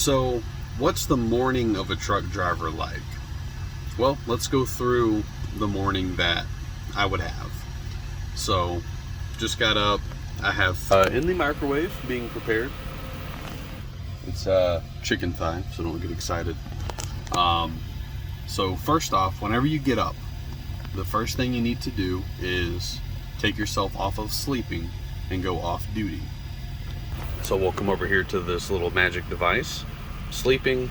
So, what's the morning of a truck driver like? Well, let's go through the morning that I would have. So, just got up. I have in the microwave being prepared. It's chicken thigh, so don't get excited. So first off, whenever you get up, the first thing you need to do is take yourself off of sleeping and go off duty. So we'll come over here to this little magic device, sleeping.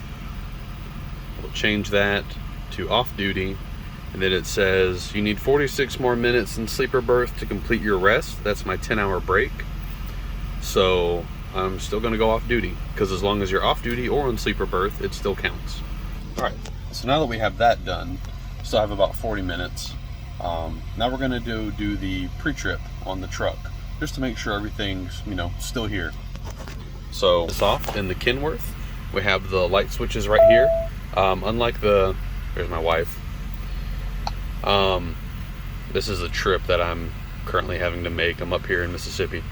We'll change that to off duty, and then it says you need 46 more minutes in sleeper berth to complete your rest. That's my 10-hour break. So I'm still gonna go off duty, because as long as you're off duty or on sleeper berth, it still counts. All right, so now that we have that done, still have about 40 minutes. Now we're gonna do the pre-trip on the truck, just to make sure everything's, still here. So it's off in the Kenworth. We have the light switches right here. Unlike there's my wife. This is a trip that I'm currently having to make. I'm up here in Mississippi.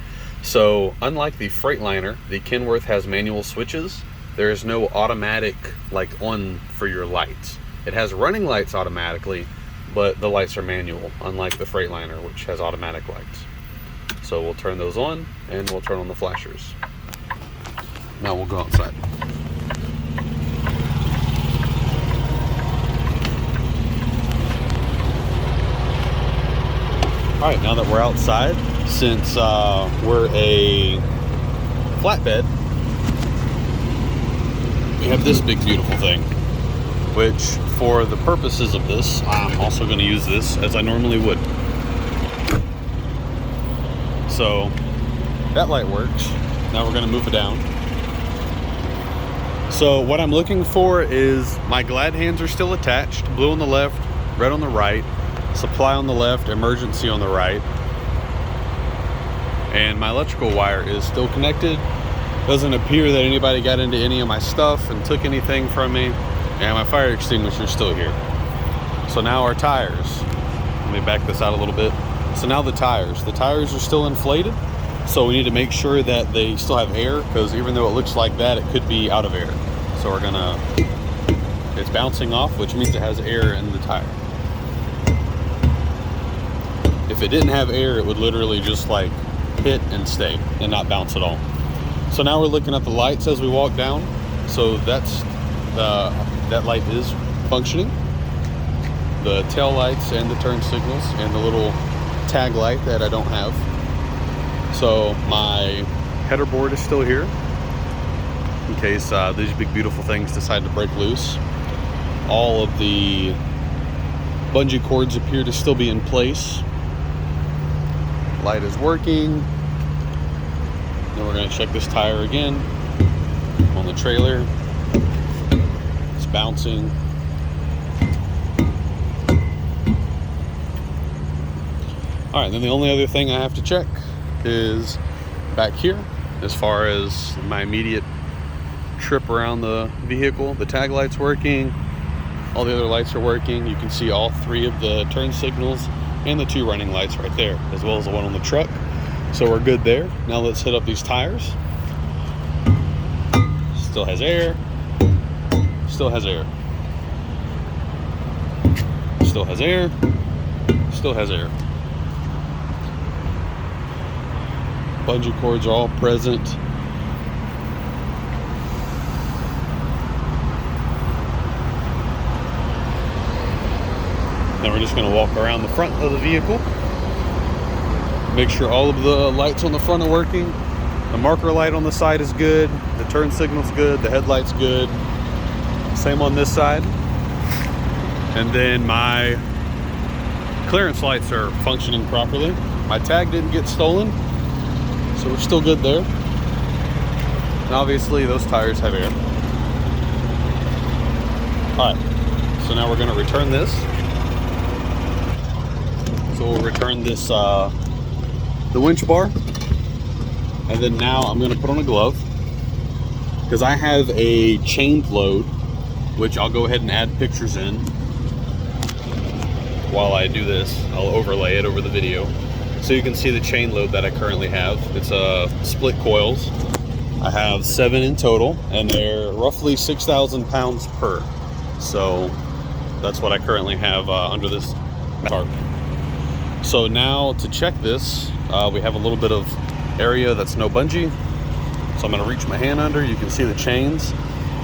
So unlike the Freightliner, the Kenworth has manual switches. There is no automatic on for your lights. It has running lights automatically, but the lights are manual, unlike the Freightliner, which has automatic lights. So we'll turn those on and we'll turn on the flashers. Now we'll go outside. All right, now that we're outside, since we're a flatbed, we have this big beautiful thing, which for the purposes of this, I'm also going to use this as I normally would. So that light works. Now we're going to move it down. So what I'm looking for is my glad hands are still attached, blue on the left, red on the right, supply on the left, emergency on the right, and my electrical wire is still connected. Doesn't appear that anybody got into any of my stuff and took anything from me, and my fire extinguisher is still here. So now our tires, let me back this out a little bit. So now the tires are still inflated, so we need to make sure that they still have air, because even though it looks like that, it could be out of air. So it's bouncing off, which means it has air in the tire. If it didn't have air, it would literally just hit and stay and not bounce at all. So now we're looking at the lights as we walk down. So that's that light is functioning. The tail lights and the turn signals and the little tag light that I don't have. So my header board is still here in case these big beautiful things decide to break loose. All of the bungee cords appear to still be in place. Light is working. Then we're going to check this tire again on the trailer. It's bouncing. All right, then the only other thing I have to check is back here, as far as my immediate trip around the vehicle. The tag light's working. All the other lights are working. You can see all three of the turn signals and the two running lights right there, as well as the one on the truck. So we're good there. Now let's hit up these tires. Still has air. Still has air. Still has air. Still has air. Bungee cords are all present. Then we're just going to walk around the front of the vehicle. Make sure all of the lights on the front are working. The marker light on the side is good. The turn signal's good. The headlight's good. Same on this side. And then my clearance lights are functioning properly. My tag didn't get stolen, so we're still good there. And obviously those tires have air. All right, so now we're going to return this. So we'll return this, the winch bar, and then now I'm going to put on a glove, because I have a chained load, which I'll go ahead and add pictures in while I do this. I'll overlay it over the video so you can see the chain load that I currently have. It's split coils, I have 7 in total, and they're roughly 6,000 pounds per. So that's what I currently have under this tarp. So now to check this, we have a little bit of area that's no bungee. So I'm gonna reach my hand under, you can see the chains.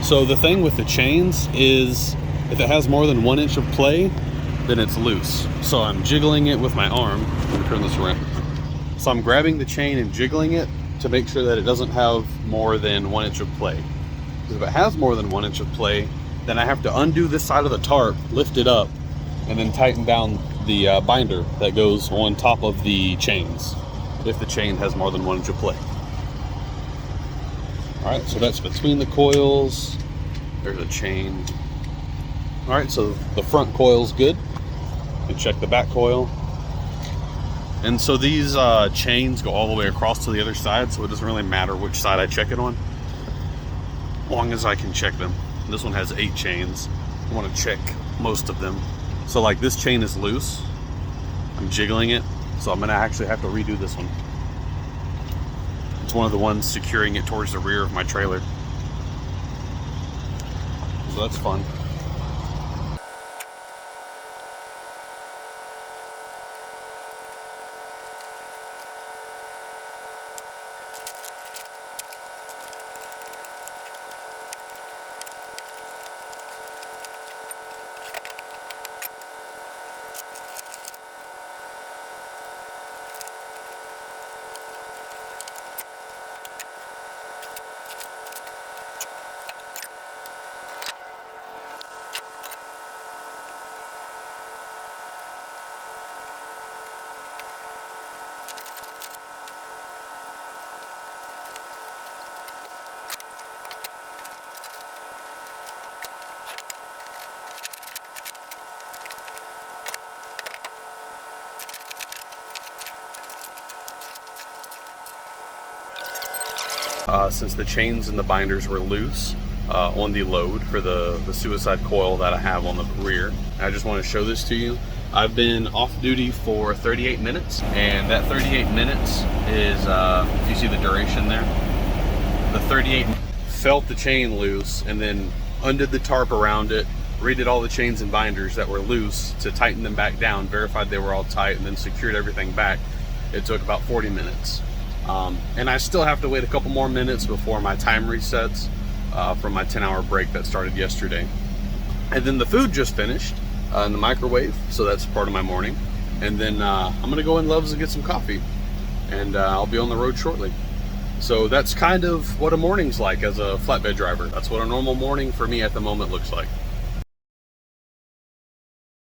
So the thing with the chains is if it has more than 1 inch of play, then it's loose. So I'm jiggling it with my arm. Let me turn this around. So I'm grabbing the chain and jiggling it to make sure that it doesn't have more than 1 inch of play. Because if it has more than 1 inch of play, then I have to undo this side of the tarp, lift it up, and then tighten down the binder that goes on top of the chains, if the chain has more than 1 inch of play. All right, so that's between the coils. There's a chain. All right, so the front coil's good. And check the back coil. And so these chains go all the way across to the other side, so it doesn't really matter which side I check it on, as long as I can check them. This one has 8 chains. I want to check most of them. So like this chain is loose. I'm jiggling it, so I'm gonna actually have to redo this one. It's one of the ones securing it towards the rear of my trailer. So that's fun. Since the chains and the binders were loose on the load for the suicide coil that I have on the rear, I just want to show this to you. I've been off duty for 38 minutes, and that 38 minutes is, if you see the duration there, the 38 felt the chain loose and then undid the tarp around it, redid all the chains and binders that were loose to tighten them back down, verified they were all tight, and then secured everything back. It took about 40 minutes. And I still have to wait a couple more minutes before my time resets from my 10-hour break that started yesterday. And then the food just finished in the microwave, so that's part of my morning. And then I'm gonna go in Love's and get some coffee, and I'll be on the road shortly. So that's kind of what a morning's like as a flatbed driver. That's what a normal morning for me at the moment looks like.